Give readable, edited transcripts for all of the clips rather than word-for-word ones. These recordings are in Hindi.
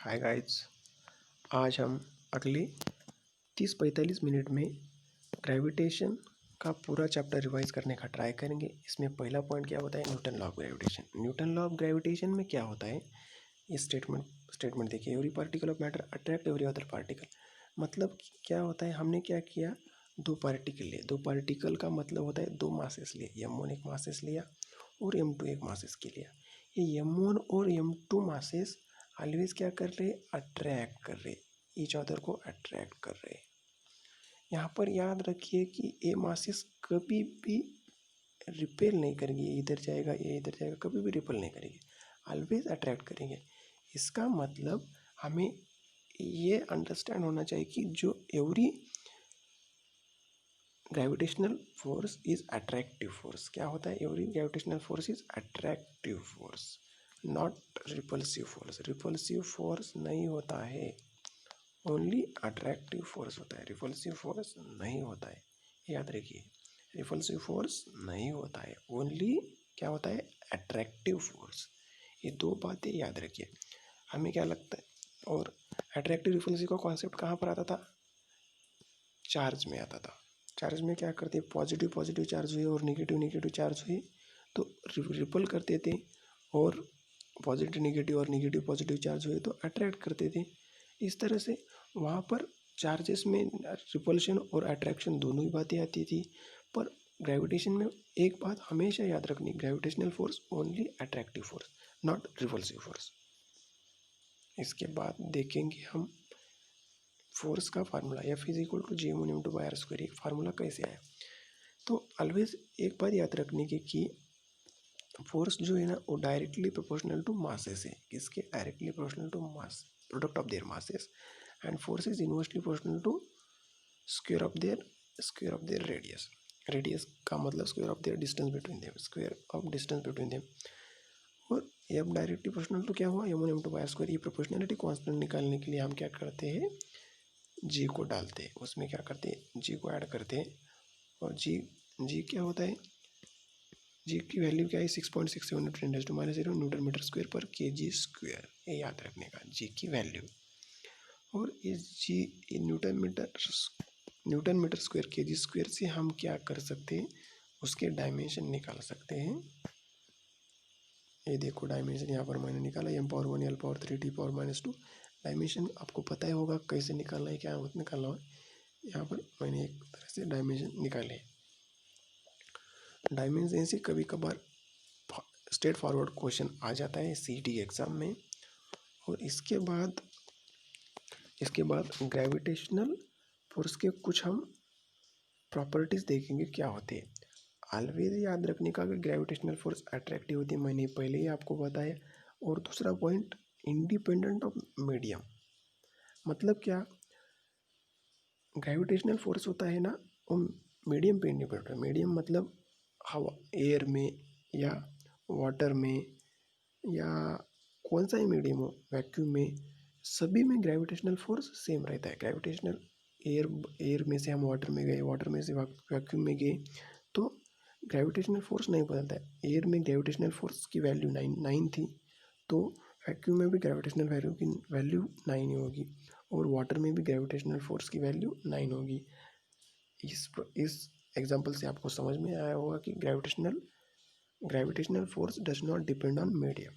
Hi guys. आज हम अगले 30-45 मिनट में ग्रेविटेशन का पूरा चैप्टर रिवाइज करने का ट्राई करेंगे। इसमें पहला पॉइंट क्या होता है, Newton law of gravitation. Newton law of gravitation में क्या होता है, ये स्टेटमेंट देखिए, every particle of matter attract every other particle. मतलब क्या होता है, हमने क्या किया, दो पार्टिकल लिए। दो पार्टिकल का मतलब होता है दो मासेस लिए, m1 एक मासेस लिया और m2 एक मासेस के लिया। ये m1 और m2 मासेस ऑलवेज क्या कर रहे, अट्रैक्ट कर रहे, ईच अदर को अट्रैक्ट कर रहे। यहाँ पर याद रखिए कि ये मासेस कभी भी रिपेल नहीं करेंगे, ये इधर जाएगा ये इधर जाएगा, कभी भी रिपेल नहीं करेंगे, ऑलवेज अट्रैक्ट करेंगे। इसका मतलब हमें ये अंडरस्टैंड होना चाहिए कि जो every gravitational force is attractive force. क्या होता है, every gravitational force is attractive force, not repulsive force. Repulsive force नहीं होता है, ओनली अट्रैक्टिव फोर्स होता है, रिपल्सिव फोर्स नहीं होता है। याद रखिए, रिपल्सिव फोर्स नहीं होता है, ओनली क्या होता है, अट्रैक्टिव फोर्स। ये दो बातें याद रखिए। हमें क्या लगता है, और अट्रैक्टिव रिपल्सिव का कॉन्सेप्ट कहाँ पर आता था, चार्ज में आता था। चार्ज में क्या करते, पॉजिटिव पॉजिटिव चार्ज हुए और नेगेटिव नेगेटिव चार्ज हुए तो रिपल करते थे, और पॉजिटिव नेगेटिव और नेगेटिव पॉजिटिव चार्ज हुए तो अट्रैक्ट करते थे। इस तरह से वहाँ पर चार्जेस में रिपल्शन और अट्रैक्शन दोनों ही बातें आती थी। पर ग्रेविटेशन में एक बात हमेशा याद रखनी, gravitational force only attractive force, not repulsive force. इसके बाद देखेंगे हम फोर्स का formula, F is equal to G m1 × r square. एक फार्मूला कैसे आया, तो ऑलवेज एक बात याद रखने की कि फोर्स जो है ना, वो डायरेक्टली प्रोपोर्शनल टू मासेस है। किसके, directly proportional to mass, product of their masses. And force is inversely proportional to square of their radius. Radius का मतलब square of their distance between them, square of distance between them. और ये अब डायरेक्टली प्रोपोर्शनल टू क्या हुआ, m1 × r स्क्वायर। ये प्रोपोर्शनलिटी कांस्टेंट निकालने के लिए हम क्या करते हैं, जी को डालते हैं, उसमें क्या करते हैं, जी को ऐड करते हैं। और जी क्या होता है, जी की वैल्यू क्या है, 6.67 × 10⁻⁻⁸ न्यूटन मीटर स्क्वायर पर kg स्क्वायर। ये याद रखने का, जी की वैल्यू। और इस G newton metre square kg square से हम क्या कर सकते हैं, उसके डायमेंशन निकाल सकते हैं। ये देखो डायमेंशन यहाँ पर मैंने निकाला, m⁻1 l⁻3 t⁻−2। डायमेंशन आपको पता ही होगा कैसे निकालना है, क्या निकालना है। यहाँ पर मैंने एक तरह से डायमेंशन निकाले। डायमेंशन से कभी कभार स्ट्रेट फॉरवर्ड क्वेश्चन आ जाता है सीटी एग्ज़ाम में। और इसके बाद ग्रेविटेशनल फोर्स के कुछ हम प्रॉपर्टीज़ देखेंगे क्या होते हैं। ऑलवेज याद रखने का कि ग्रेविटेशनल फोर्स अट्रैक्टिव होती है, मैंने पहले ही आपको बताया। और दूसरा पॉइंट, इंडिपेंडेंट ऑफ मीडियम। मतलब क्या, ग्रेविटेशनल फोर्स होता है ना, वो मीडियम पे इंडिपेंडेंट है। मीडियम मतलब हवा, एयर में या वाटर में या कौन सा ही मीडियम हो, वैक्यूम में, सभी में ग्रेविटेशनल फोर्स सेम रहता है। ग्रेविटेशनल एयर में से हम वाटर में गए, वाटर में से वैक्यूम में गए, तो ग्रेविटेशनल फोर्स नहीं बदलता है। एयर में ग्रेविटेशनल फोर्स की वैल्यू 9 थी, तो वैक्यूम में भी ग्रेविटेशनल वैल्यू 9 ही होगी, और वाटर में भी ग्रेविटेशनल फोर्स की वैल्यू 9 होगी। इस एग्जाम्पल से आपको समझ में आया होगा कि gravitational force does not depend on medium.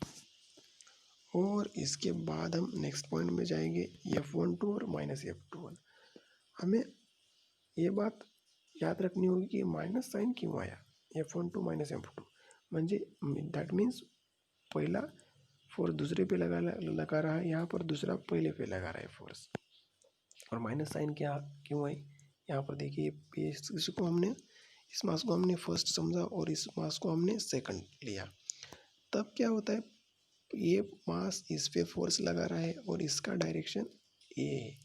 और इसके बाद हम नेक्स्ट पॉइंट में जाएंगे, F12 और -F21। हमें ये बात याद रखनी होगी कि माइनस साइन क्यों आया, F12 - F2 म्हणजे दैट मीन्स पहला फोर्स दूसरे पे लगा रहा है, यहाँ पर दूसरा पहले पे लगा रहा है फोर्स। और माइनस साइन क्या क्यों आई, यहाँ पर देखिए, इसको हमने, इस मास को हमने फर्स्ट समझा और इस मास को हमने सेकंड लिया। तब क्या होता है, ये मास इस पे फोर्स लगा रहा है और इसका डायरेक्शन ए है,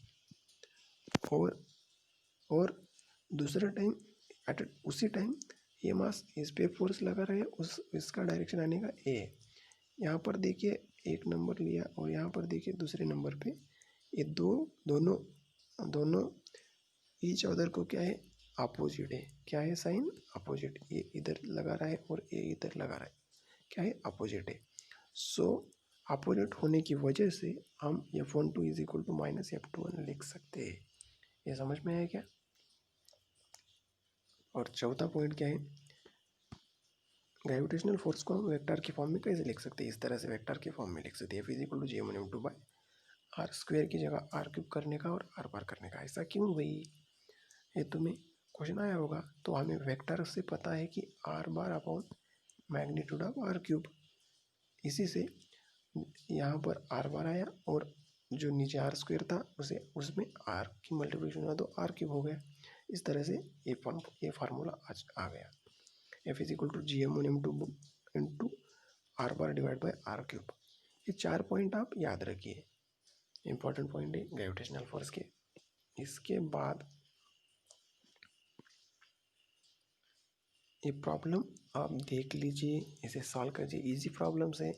और दूसरा टाइम उसी टाइम ये मास इस पे फोर्स लगा रहा है, इसका डायरेक्शन आने का ए है। यहाँ पर देखिए एक नंबर लिया और यहाँ पर देखिए दूसरे नंबर पे, ये दोनों ईच अदर को क्या है, अपोजिट है। क्या है, साइन अपोजिट। ये इधर लगा रहा है और ये इधर लगा रहा है, क्या है, अपोजिट है। सो अपोजिट होने की वजह से हम F12 is equal to minus F21 लिख सकते हैं। ये समझ में आया क्या? और चौथा पॉइंट क्या है, ग्रेविटेशनल फोर्स को हम वेक्टर की फॉर्म में कैसे लिख सकते हैं? इस तरह से वेक्टर की फॉर्म में लिख सकते हैं, F is equal to G m1m2 by R square की जगह आर क्यूब करने का और आर बार करने का। ऐसा क्यों भाई? ये तुम्हें क्वेश्चन आया होगा। तो हमें वेक्टर से पता है कि R bar upon magnitude of R cube, इसी से यहाँ पर आर बार आया और जो नीचे आर स्क्वेयर था उसे उसमें आर की मल्टीप्लिकेशन हुआ तो आर क्यूब हो गया। इस तरह से ये फार्मूला आज आ गया, F is equal to G m1m2 into R bar divide by R cube. ये 4 पॉइंट आप याद रखिए, इंपॉर्टेंट पॉइंट है ग्रेविटेशनल फोर्स के। इसके बाद ये प्रॉब्लम आप देख लीजिए, इसे सॉल्व कीजिए। इजी प्रॉब्लम्स है,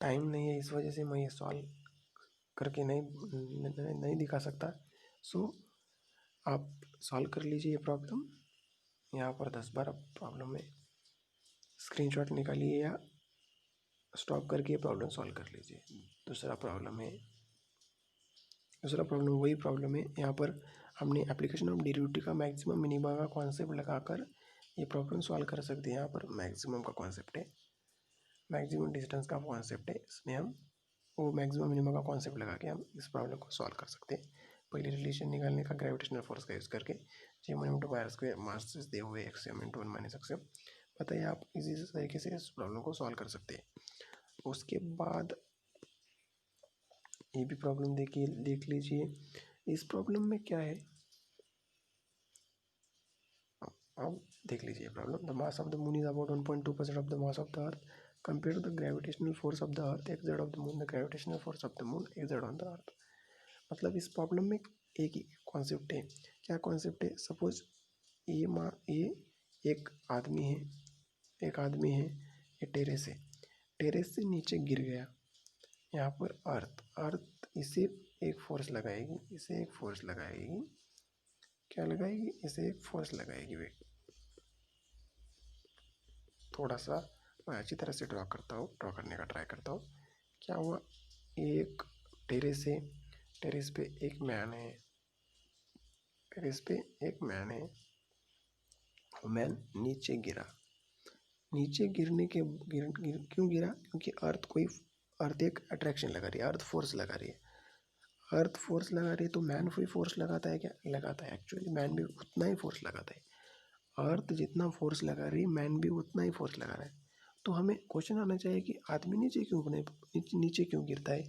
टाइम नहीं है इस वजह से मैं ये सॉल्व करके नहीं दिखा सकता। सो आप सॉल्व कर लीजिए ये प्रॉब्लम। यहाँ पर 10-12 प्रॉब्लम है, स्क्रीनशॉट निकालिए या स्टॉप करके ये प्रॉब्लम सॉल्व कर लीजिए। दूसरा प्रॉब्लम वही प्रॉब्लम है। यहाँ पर हमने एप्लीकेशन ऑफ डेरिवेटिव का मैक्सिमम मिनिमम का कॉन्सेप्ट लगाकर ये प्रॉब्लम सॉल्व कर सकते हैं। यहाँ पर मैक्सिमम का कॉन्सेप्ट है, मैक्सिमम डिस्टेंस का कॉन्सेप्ट है, इसमें हम वो मैक्सिमम मिनिमम का कॉन्सेप्ट लगा के हम इस प्रॉब्लम को सॉल्व कर सकते हैं। पहले रिलेशन निकालने का ग्रेविटेशनल फोर्स का यूज़ करके G m1m2 मास दे हुए x m × 1 - x m। बताइए, आप इसी तरीके से इस प्रॉब्लम को सॉल्व कर सकते हैं। उसके बाद ये भी प्रॉब्लम देख लीजिए। इस प्रॉब्लम में क्या है, अब देख लीजिए problem. The mass of the moon is about 1.2% of the mass of the earth compare to the gravitational force of the earth acts of the moon. The gravitational force of the moon acts on the earth. मतलब इस प्रॉब्लम में एक ही कॉन्सेप्ट है। क्या कॉन्सेप्ट है? सपोज ये एक आदमी है, ये टेरेस से नीचे गिर गया। यहाँ पर अर्थ इसे एक फोर्स लगाएगी, क्या लगाएगी? इसे एक फोर्स लगाएगी। वेट, थोड़ा सा मैं अच्छी तरह से ड्रॉ करने का ट्राई करता हूँ। क्या हुआ? एक टेरेस है, टेरेस पे एक मैन है, मैन नीचे गिरा। नीचे गिरने के क्यों गिरा? क्योंकि अर्थ एक अट्रैक्शन लगा रही है, अर्थ फोर्स लगा रही है। तो मैन कोई फोर्स लगाता है क्या? लगाता है। एक्चुअली मैन भी उतना ही फोर्स लगाता है। अर्थ जितना फोर्स लगा रही है, मैन भी उतना ही फोर्स लगा रहा है। तो हमें क्वेश्चन आना चाहिए कि आदमी नीचे क्यों गिरता है?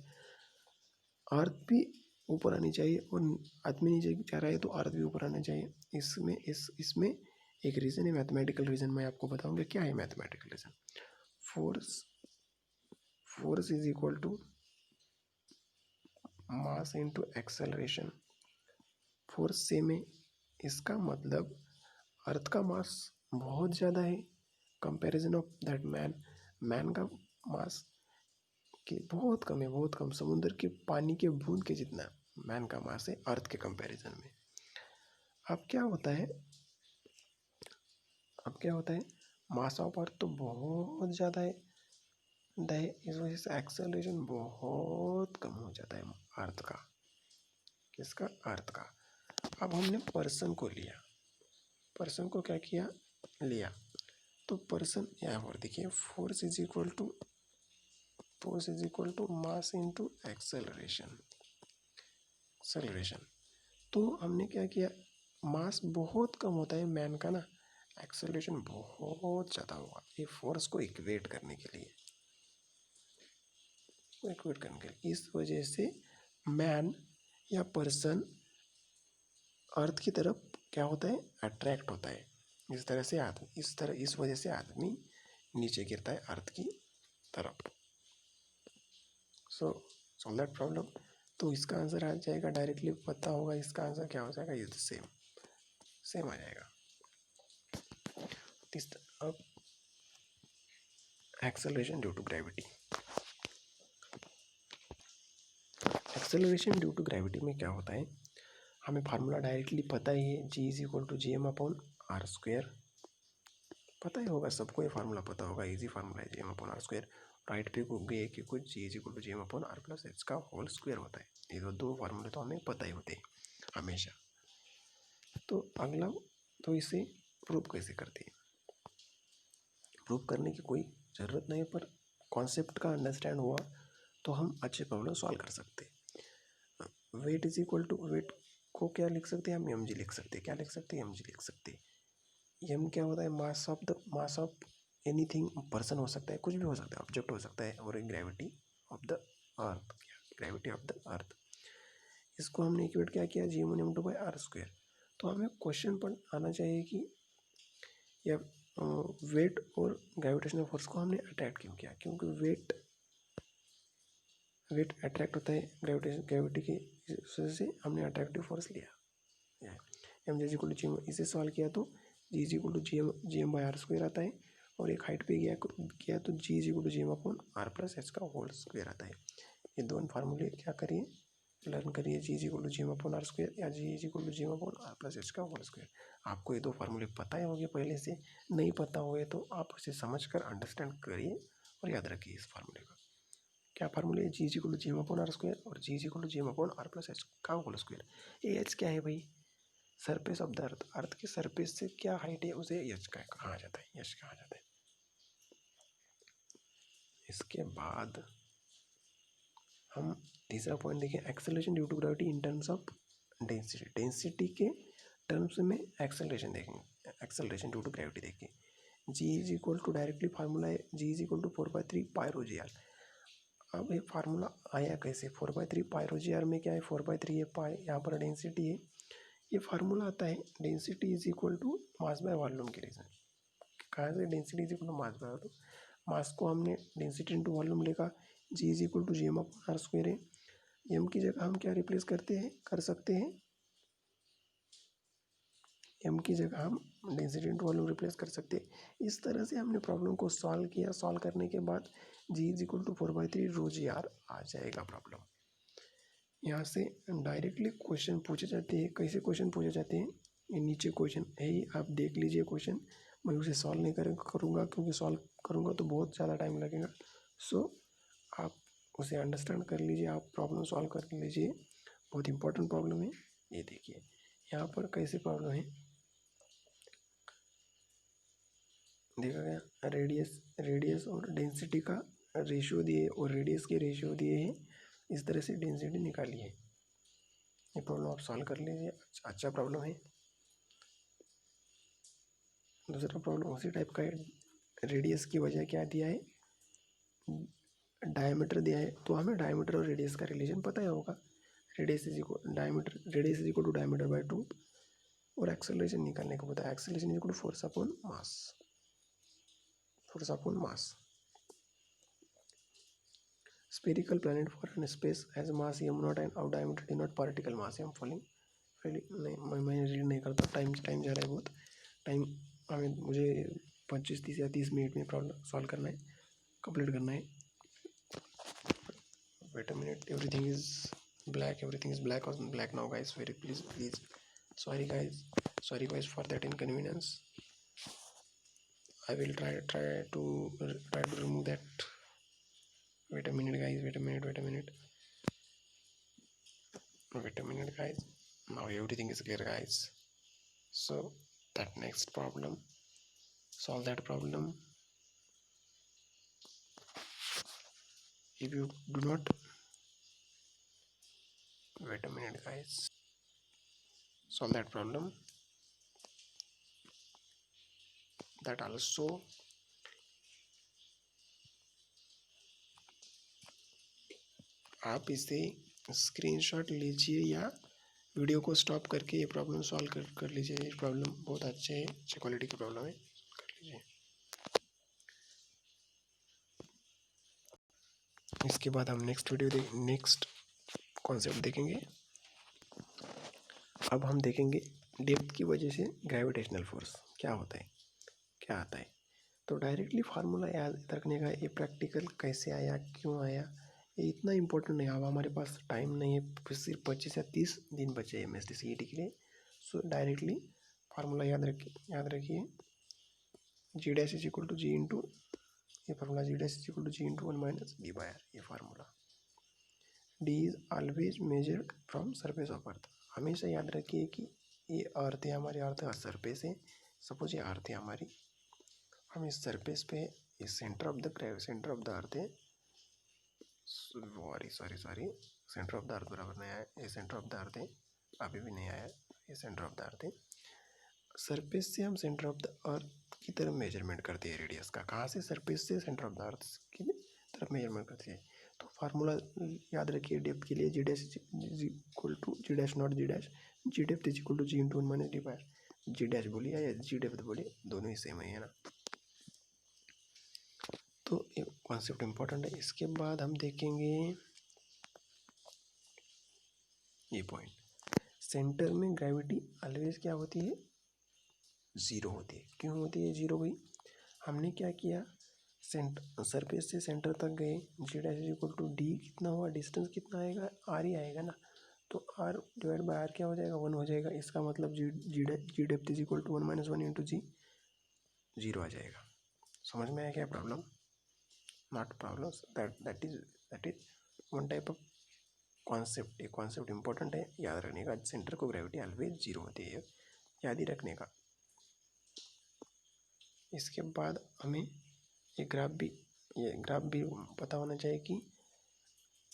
अर्थ भी ऊपर आनी चाहिए और आदमी नीचे जा रहा है तो अर्थ भी ऊपर आना चाहिए। इसमें एक रीज़न है, मैथमेटिकल रीज़न। मैं आपको बताऊंगा क्या है mathematical reason. Force is equal to mass into acceleration. Force same है, इसका मतलब अर्थ का मास बहुत ज़्यादा है कंपैरिजन ऑफ दैट मैन का मास कि बहुत कम। समुद्र के पानी के बूंद के जितना मैन का मास है अर्थ के कंपैरिजन में। अब क्या होता है, मास ऑफ अर्थ तो बहुत ज़्यादा है, इस वजह से एक्सेलरेशन बहुत कम हो जाता है अर्थ का। किसका? अर्थ का। अब हमने पर्सन को लिया तो पर्सन यहाँ पर देखिए, force is equal to mass into acceleration. तो हमने क्या किया, मास बहुत कम होता है मैन का ना, एक्सेलरेशन बहुत ज़्यादा होगा। ये फोर्स को इक्वेट करने के लिए, इस वजह से मैन या पर्सन अर्थ की तरफ क्या होता है? अट्रैक्ट होता है। इस वजह से आदमी नीचे गिरता है अर्थ की तरफ। Solve that problem. तो इसका आंसर आ जाएगा, डायरेक्टली पता होगा इसका आंसर क्या हो जाएगा। ये तो सेम आ जाएगा। अब acceleration due to gravity. Acceleration due to gravity में क्या होता है, हमें फार्मूला डायरेक्टली पता ही है, G is equal to Gm/r²। पता ही होगा सबको, ये फार्मूला पता होगा, इजी फार्मूला है Gm/r²। राइट पे गए कि कुछ G is equal to G M upon R plus H का होल स्क्वायर होता है। ये तो दो फार्मूले तो हमें पता ही होते हैं हमेशा। तो अगला, तो इसे प्रूव कैसे करते हैं? प्रूव करने की कोई ज़रूरत नहीं, पर कॉन्सेप्ट का अंडरस्टैंड हुआ तो हम अच्छे प्रॉब्लम सॉल्व कर सकते हैं। Weight is equal to, weight को क्या लिख सकते हैं हम? एम जी लिख सकते हैं। क्या लिख सकते हैं? एम जी लिख सकते हैं। एम क्या होता है? मास ऑफ एनीथिंग, पर्सन हो सकता है, कुछ भी हो सकता है, ऑब्जेक्ट हो सकता है, और gravity of the earth, gravity of the earth. इसको हमने इक्वेट क्या किया? G M two by R square. तो हमें क्वेश्चन पर आना चाहिए कि या वेट और ग्रेविटेशनल फोर्स को हमने अट्रैक्ट क्यों किया? क्योंकि वेट अट्रैक्ट होता है ग्रेविटी की वजह से, हमने अट्रैक्टिव फोर्स लिया। M G equal to G M, इसे सॉल्व किया तो G is equal to G M by R square आता है, और एक हाइट पे किया तो G is equal to G M upon R plus H का होल स्क्वायर आता है। ये दोनों फार्मूले क्या करिए? लर्न करिए। G is equal to G M upon R square या G is equal to G M upon R plus H का होल स्क्वायर। आपको ये दो फार्मूले पता ही होंगे पहले से, नहीं पता हुए तो आप उसे समझ कर अंडरस्टैंड करिए और याद रखिए इस फार्मूले का। क्या फार्मूले है? G is equal to G M upon R square और G is equal to G M upon R plus H का होल स्क्वायर। ए एच क्या है भाई? Surface of the earth. Earth के सरफेस से क्या हाइट है उसे एच का कहा जाता है, एच कहा जाता है। इसके बाद हम तीसरा पॉइंट देखें, acceleration due to gravity in terms of density. Density के टर्म्स में एक्सेलरेशन देखेंगे, एक्सेलरेशन ड्यू टू ग्रेविटी देखें। G is equal to, directly formula है G is equal to 4/3 pi G R. अब ये फार्मूला आया कैसे? 4/3 पाई जी आर में क्या है? 4/3 है, पाई यहाँ पर डेंसिटी है। ये फार्मूला आता है density is equal to mass by volume के रीजन। कहाँ से density is equal to mass by volume? Mass को हमने डेंसिटी इंटू वॉल्यूम लिखा, G is equal to G M upon R square है। एम की जगह हम क्या रिप्लेस कर सकते हैं? एम की जगह हम डेंसिटी इंटू वॉल्यूम रिप्लेस कर सकते हैं। इस तरह से हमने प्रॉब्लम को सॉल्व किया। सॉल्व करने के बाद G is equal to 4/3 rho G R आ जाएगा प्रॉब्लम। यहाँ से डायरेक्टली क्वेश्चन पूछे जाते हैं। कैसे क्वेश्चन पूछे जाते हैं? ये नीचे क्वेश्चन है ही, आप देख लीजिए क्वेश्चन। मैं उसे सॉल्व नहीं करूँगा क्योंकि सॉल्व करूँगा तो बहुत ज़्यादा टाइम लगेगा। सो आप उसे अंडरस्टैंड कर लीजिए, आप प्रॉब्लम सॉल्व कर लीजिए। बहुत इंपॉर्टेंट प्रॉब्लम है। ये देखिए यहाँ पर कैसे प्रॉब्लम है देखा गया। रेडियस और डेंसिटी का रेशियो दिए और रेडियस के रेशियो दिए हैं। इस तरह से डेंसिटी निकाली है। ये प्रॉब्लम आप सॉल्व कर लीजिए, अच्छा प्रॉब्लम है। दूसरा प्रॉब्लम उसी टाइप का है। रेडियस की वजह क्या दिया है? डायमीटर दिया है, तो हमें डायमीटर और रेडियस का रिलेशन पता ही होगा। Radius is equal to diameter by 2, और एक्सेलरेशन निकालने को बताया। Acceleration is equal to force upon mass, force upon mass. Spherical planet for in space has mass m0 and of diameter d not particle mass m falling नहीं, मैं रीड नहीं करता, टाइम जा रहा है बहुत। टाइम मुझे 25-30 या 30 मिनट में प्रॉब्लम सॉल्व करना है, कंप्लीट करना है। Wait a minute, everything is black और black now guys, very please sorry guys for that inconvenience. I will try to remove that. Wait a minute guys, wait a minute guys. Now everything is clear guys. So that next problem, solve that problem. If you do not, wait a minute guys, solve that problem. That also आप इसे स्क्रीनशॉट लीजिए या वीडियो को स्टॉप करके ये प्रॉब्लम सॉल्व कर लीजिए। ये प्रॉब्लम बहुत अच्छे है, अच्छी क्वालिटी की प्रॉब्लम है, कर लीजिए। इसके बाद हम नेक्स्ट कॉन्सेप्ट देखेंगे। अब हम देखेंगे डेप्थ की वजह से ग्रेविटेशनल फोर्स क्या होता है, क्या आता है। तो डायरेक्टली फार्मूला याद रखने का, ये प्रैक्टिकल कैसे आया, क्यों आया, ये इतना इम्पोर्टेंट नहीं। अब हमारे पास टाइम नहीं है, सिर्फ 25 या 30 दिन बचे हैं MSD CET के लिए। सो डायरेक्टली फार्मूला याद रखिए, G dash is equal to G into ये formula G dash is equal to G into one minus D by R, ये formula. D is always measured from surface of earth. हमेशा याद रखिए कि ये अर्थ है, हमारी अर्थ का सरफेस है। सपोज ये अर्थ है हमारी, हम इस सरफेस पे, इस सेंटर ऑफ द अर्थ है, सॉरी सेंटर ऑफ द अर्थ बराबर नहीं आया, ये सेंटर ऑफ द अर्थ है, अभी भी नहीं आया, ये सेंटर ऑफ द अर्थ है। सरफेस से हम सेंटर ऑफ द अर्थ की तरफ मेजरमेंट करते हैं रेडियस का। कहाँ से? सरफेस से सेंटर ऑफ द अर्थ की तरफ मेजरमेंट करते हैं। तो फार्मूला याद रखिए डेप्थ के लिए, G dash is equal to G dash not G dash, G depth is equal to G into one minus D by. G dash बोलिए या जी डेप्थ बोलिए, दोनों ही सेम है ना। तो ये कॉन्सेप्ट इम्पोर्टेंट है। इसके बाद हम देखेंगे ये पॉइंट, सेंटर में ग्रेविटी ऑलवेज क्या होती है? ज़ीरो होती है। क्यों होती है ज़ीरो भाई? हमने क्या किया, सरफेस से सेंटर तक गए, G dash is equal to D कितना हुआ, डिस्टेंस कितना आएगा, आर ही आएगा ना। तो आर डिवाइड बाय आर क्या हो जाएगा? वन हो जाएगा। इसका मतलब G depth is equal to one minus one into G, zero आ जाएगा। समझ में आया क्या problem? Not problem, that is one type of concept. ये कॉन्सेप्ट इंपॉर्टेंट है, याद रखने का। सेंटर को ग्रेविटी ऑलवेज जीरो होती है, याद ही रखने का। इसके बाद हमें ये ग्राफ भी पता होना चाहिए कि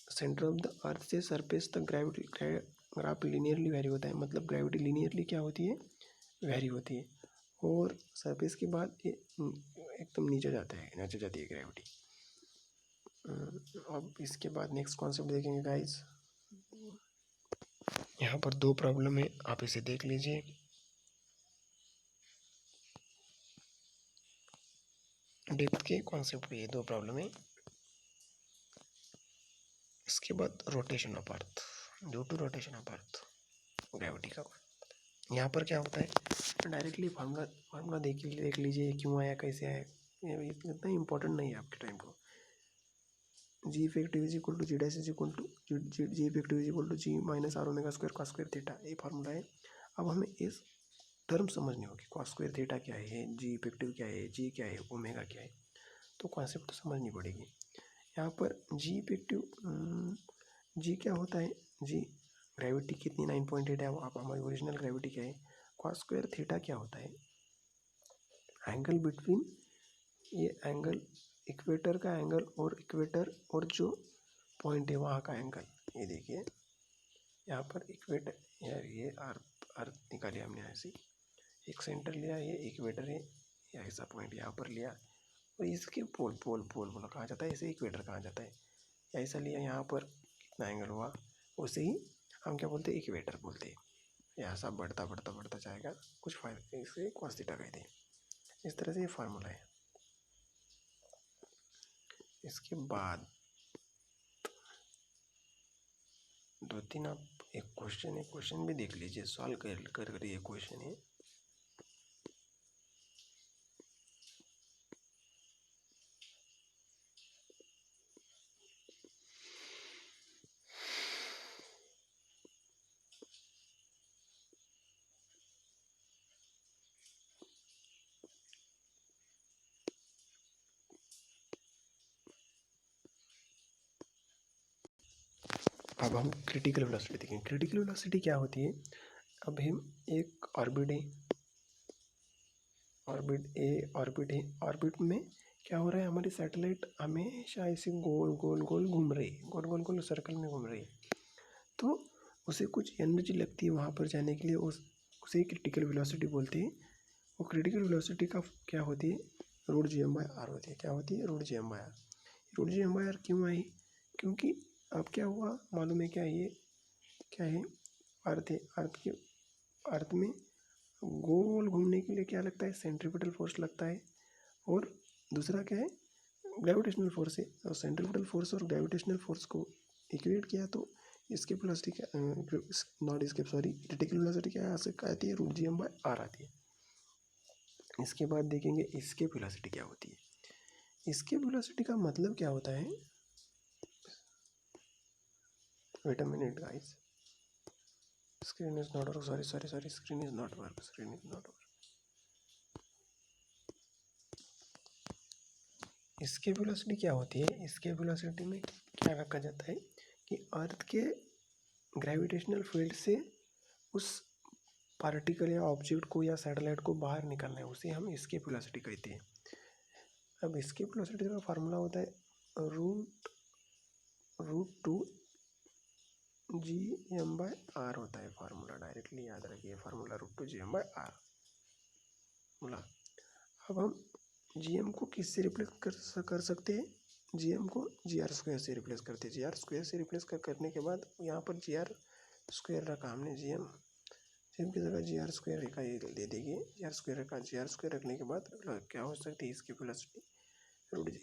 सेंटर ऑफ द अर्थ से सरफेस तक ग्राफ लीनियरली वैरी होता है। मतलब ग्रेविटी लीनियरली क्या होती है? वैरी होती है। और सरफेस के बाद ये एकदम नीचे जाती है ग्रेविटी। अब इसके बाद नेक्स्ट कॉन्सेप्ट देखेंगे गाइस। यहाँ पर दो प्रॉब्लम है, आप इसे देख लीजिए। डेप्थ के कॉन्सेप्ट पे ये दो प्रॉब्लम है। इसके बाद rotation of earth, due to rotation of earth, gravity का। यहाँ पर क्या होता है, डायरेक्टली फार्मूला देख लीजिए, क्यों आया, कैसे आया, ये इतना इंपॉर्टेंट नहीं है आपके टाइम को। G effective is equal to G dash is equal to G effective is equal to G minus R omega square cos square theta, ये फार्मूला है। अब हमें इस टर्म समझनी होगी, कॉस स्क्वायर थीटा क्या है, जी इफेक्टिव क्या है, जी क्या है, ओमेगा क्या है, तो कॉन्सेप्ट तो समझनी पड़ेगी। यहाँ पर जी इफेक्टिव, जी क्या होता है, जी ग्रेविटी कितनी 9.8 है, आप हमारी ओरिजिनल ग्रेविटी क्या है। कॉस स्क्वायर थीटा क्या होता है, एंगल बिटवीन, ये एंगल इक्वेटर का एंगल और इक्वेटर और जो पॉइंट है वहाँ का एंगल। ये देखिए यहाँ पर इक्वेटर, यार ये अर्थ निकाली हमने ऐसे, एक सेंटर लिया, ये इक्वेटर है, या ऐसा पॉइंट यहाँ पर लिया, और इसके पोल पोल पोल बोला कहाँ जाता है, ऐसे इक्वेटर कहाँ जाता है, या ऐसा लिया, यहाँ पर कितना एंगल हुआ, उसे ही हम क्या बोलते हैं, इक्वेटर बोलते हैं। यहाँ सब बढ़ता बढ़ता बढ़ता जाएगा, कुछ फायदा, इसे कॉस थीटा कहते हैं। इस तरह से ये फार्मूला है। इसके बाद दो तीन आप एक क्वेश्चन भी देख लीजिए, सॉल्व कर ये क्वेश्चन है। अब हम क्रिटिकल वेलोसिटी देखेंगे। क्रिटिकल वेलोसिटी क्या होती है, अब हम एक ऑर्बिट है, ऑर्बिट में क्या हो रहा है, हमारी सैटेलाइट हमेशा ऐसे गोल गोल गोल घूम रही है, गोल गोल गोल सर्कल में घूम रही है। तो उसे कुछ एनर्जी लगती है वहाँ पर जाने के लिए, उसे क्रिटिकल वेलोसिटी बोलते हैं। वो क्रिटिकल वेलोसिटी का क्या होती है, root G M by R होती है। क्या होती है, root G M by R. Root G M by R क्यों आई, क्योंकि अब क्या हुआ मालूम है क्या, ये क्या है, अर्थ है, अर्थ में गोल घूमने के लिए क्या लगता है, सेंट्रीपिटल फोर्स लगता है, और दूसरा क्या है, ग्रेविटेशनल फोर्स है। और सेंट्रीपिटल फोर्स और ग्रेविटेशनल फोर्स को इक्वेट किया तो इसके वेलोसिटी क्या, नॉट इसके सॉरी, क्रिटिकल वेलोसिटी क्या आती है, root G M by R आती है। इसके बाद देखेंगे इसके वेलोसिटी क्या होती है। इसके वेलोसिटी का मतलब क्या होता है, wait a minute guys, screen is not work, sorry, screen is not work। Escape velocity क्या होती है? एस्केप वेलोसिटी में क्या रखा जाता है कि अर्थ के ग्रेविटेशनल फील्ड से उस पार्टिकल या ऑब्जेक्ट को या सैटेलाइट को बाहर निकलना है, उसे हम एस्केप वेलोसिटी कहते हैं। अब एस्केप वेलोसिटी का फार्मूला होता है root two G M by R होता है फार्मूला, डायरेक्टली याद रखिए formula root two G M by R बोला। अब हम जी एम को किससे रिप्लेस कर सकते हैं? जी एम को जी आर स्क्वायर से रिप्लेस करते हैं। जी आर स्क्वायर से रिप्लेस करने के बाद यहाँ पर जी आर स्क्वायर रखा हमने, जी एम की जगह जी आर स्क्वायर का ये दे देंगे। जी आर स्क्वायर रखा, जी आर स्क्वायर रखने के बाद क्या हो सकती है? इसकी वेलोसिटी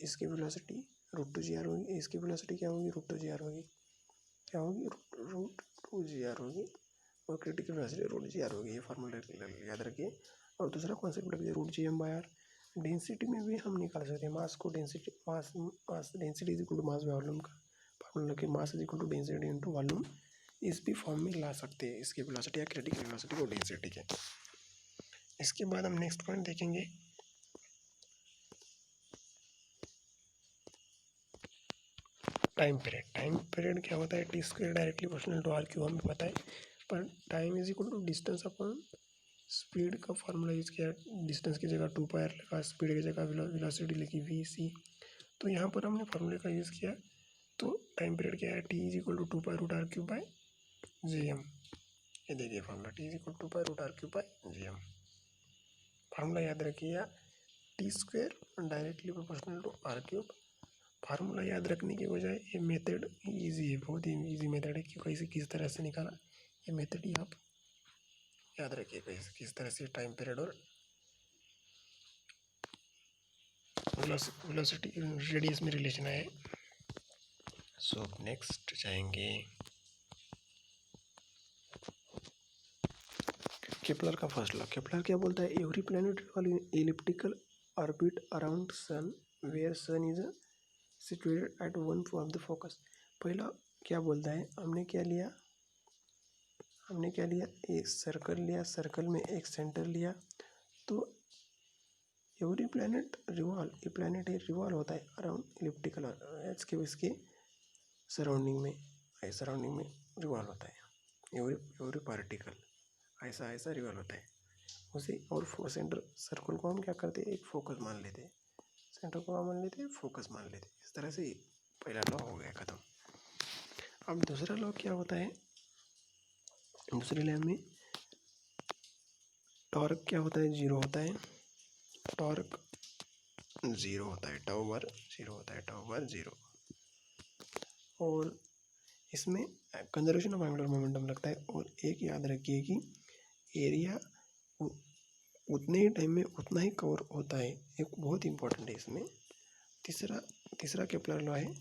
इसकी velocity root two G R होगी। इसकी वेलोसिटी क्या होगी? रूट टू जी आर होगी। क्या होगी? रूट टू जी आर होगी। और critical velocity root G R होगी। ये फार्मूला याद रखिए। और दूसरा कॉन्सेप्ट रखिए root G M by R. Density में भी हम निकाल सकते हैं मास को, density mass density is equal to mass by volume का फार्मूला के mass is equal to density into volume इस भी फॉर्म में ला सकते हैं इसकी वेलोसिटी या क्रिटिकल वेलोसिटी को डेंसिटी के। इसके बाद हम नेक्स्ट पॉइंट देखेंगे टाइम पीरियड। टाइम पीरियड क्या होता है? T square directly proportional to R cube हमें पता है, पर time is equal to distance upon speed का फार्मूला यूज किया। डिस्टेंस की जगह 2 पाई आर लगा, स्पीड की जगह वेलोसिटी लिखी वी सी। तो यहाँ पर हमने फार्मूले का यूज़ किया। तो टाइम पीरियड क्या है? T is equal to 2 pi root R cube by G M. ये देखिए formula, T is equal to 2 pi root R cube by G M. Formula याद रखिए, T square directly proportional to R cube. Formula याद रखने के बजाय ये मेथड इजी है, बहुत ही इजी मेथड है कि कैसे किस तरह से निकाला। ये मेथड ही आप याद रखिए कैसे किस तरह से टाइम पीरियड और वेलोसिटी रेडियस में रिलेशन है। सो नेक्स्ट जाएंगे केपलर का फर्स्ट लॉ। केपलर क्या बोलता है? Every planet elliptical orbit around sun where sun is situated at one of the focus. पहला क्या बोलता है? हमने क्या लिया? एक सर्कल लिया, सर्कल में एक सेंटर लिया। तो एवरी प्लैनेट रिवॉल्व, ये प्लैनेट है रिवॉल्व होता है अराउंड इलिप्टिकल इसके सराउंडिंग में रिवॉल्व होता है। एवरी पार्टिकल ऐसा रिवॉल्व होता है उसे। और सेंटर सर्कल को हम क्या करते हैं? एक फोकस मान लेते हैं। सेंटर को मान लेते हैं, फोकस मान लेते हैं। इस तरह से पहला लॉ हो गया ख़त्म। अब दूसरा लॉ क्या होता है? दूसरे लॉ में टॉर्क क्या होता है? जीरो होता है। टॉर्क जीरो होता है, टाउ बार जीरो होता है, टाउ बार जीरो। और इसमें कंजर्वेशन ऑफ एंगुलर मोमेंटम लगता है। और एक याद रखिए कि एरिया उतने ही टाइम में उतना ही कवर होता है, एक बहुत इंपॉर्टेंट है इसमें। तीसरा केपलर लॉ है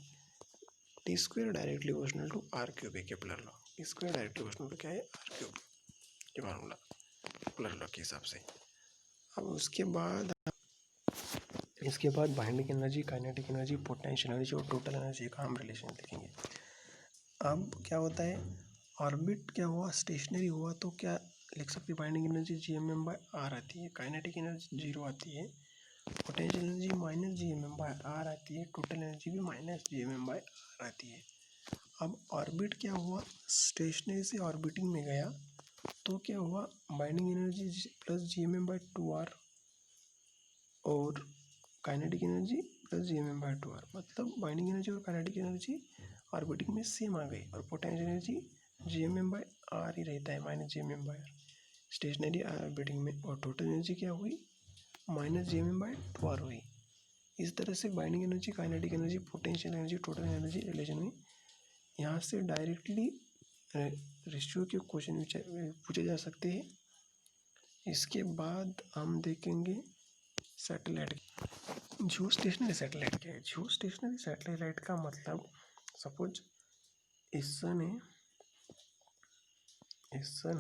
T square directly proportional to R cube है Kepler law. T square directly proportional to क्या है? आर क्यूब, ये फार्मूला केपलर लॉ के हिसाब से। अब इसके बाद binding energy, kinetic energy, potential energy और टोटल एनर्जी का हम रिलेशन लिखेंगे। अब क्या होता है? ऑर्बिट क्या हुआ? स्टेशनरी हुआ तो क्या लिख सकते? Binding energy G M M by R आती है, काइनेटिक एनर्जी जीरो आती है, potential energy minus G M M by R आती है, टोटल एनर्जी भी minus G M M by R आती है। अब ऑर्बिट क्या हुआ? स्टेशनरी से ऑर्बिटिंग में गया तो क्या हुआ? Binding energy plus G M M by two R और kinetic energy plus G M M by two R. मतलब बाइंडिंग एनर्जी और काइनेटिक एनर्जी ऑर्बिटिंग में सेम आ गई। और potential energy G M M by R ही रहता है, minus G M M by R stationary orbiting में। और टोटल एनर्जी क्या हुई? Minus G M M by two R हुई। इस तरह से binding energy, kinetic energy, potential energy, total energy relation हुई। यहाँ से डायरेक्टली रेशियो के क्वेश्चन पूछे जा सकते हैं। इसके बाद हम देखेंगे सैटेलाइट। जियो स्टेशनरी सैटेलाइट क्या है? जियो स्टेशनरी सैटेलाइट का मतलब सपोज सन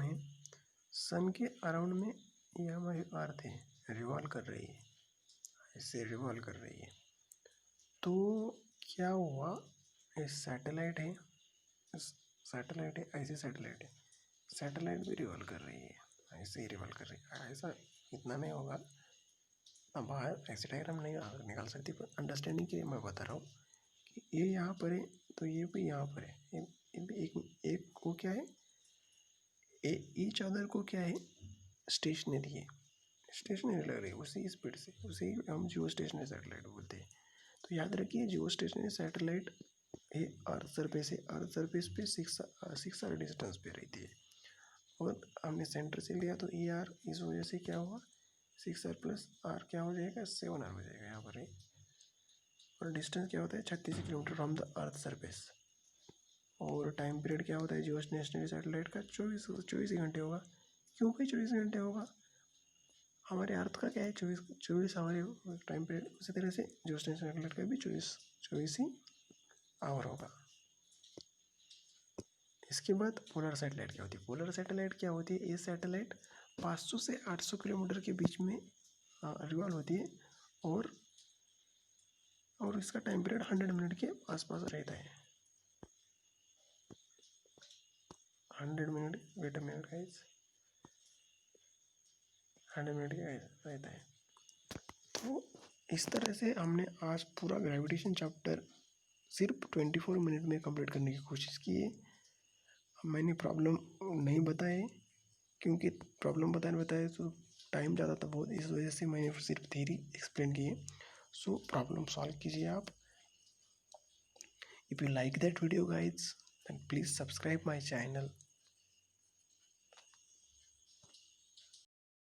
है, सन के अराउंड में ये हमारी अर्थ है, रिवॉल्व कर रही है, ऐसे रिवॉल्व कर रही है। तो क्या हुआ? सैटेलाइट है, ऐसे सैटेलाइट भी रिवॉल्व कर रही है, ऐसे ही रिवॉल्व कर रही है। ऐसा इतना नहीं होगा, अब बाहर ऐसे डायग्राम नहीं निकाल सकती, पर अंडरस्टैंडिंग के लिए मैं बता रहा हूँ कि ये यहाँ पर है तो ये भी यहाँ पर है। ये भी एक को क्या है, ईच अदर को क्या है, स्टेशनरी है, स्टेशनरी लग रही है उसी स्पीड से, उसी हम जियो स्टेशनरी सैटेलाइट बोलते हैं। तो याद रखिए जियो स्टेशनरी सैटेलाइट ये अर्थ सरफेस है, अर्थ सरफेस पे 6 आर डिस्टेंस पे रहती है, और हमने सेंटर से लिया तो ई आर, इस वजह से क्या हुआ 6 आर प्लस आर क्या हो जाएगा 7 आर हो जाएगा यहाँ पर है। और डिस्टेंस क्या होता है 36 kilometre from the earth surface. और टाइम पीरियड क्या होता है जियो स्टेशनरी सैटेलाइट का 24 घंटे होगा। क्यों भाई 24 घंटे होगा, हमारे अर्थ का क्या है 24 हमारे टाइम पीरियड, उसी तरह से जियो स्टेशनरी सैटेलाइट का भी 24 ही आवर होगा। इसके बाद पोलर सैटेलाइट क्या होती है, पोलर सैटेलाइट क्या होती है, ये सैटेलाइट 500 से 800 किलोमीटर के बीच में रिवॉल्व होती है, और इसका टाइम पीरियड 100 मिनट के आसपास रहता है। 100 minute, wait a minute guys, 100 minute का रहता है। तो इस तरह से हमने आज पूरा ग्रेविटेशन चैप्टर सिर्फ 24 मिनट में कंप्लीट करने की कोशिश की है। मैंने प्रॉब्लम नहीं बताए, क्योंकि प्रॉब्लम बताए तो टाइम ज़्यादा था बहुत, इस वजह से मैंने सिर्फ थ्योरी एक्सप्लेन की है। सो प्रॉब्लम सॉल्व कीजिए आप। If you like that video guys, then please subscribe my channel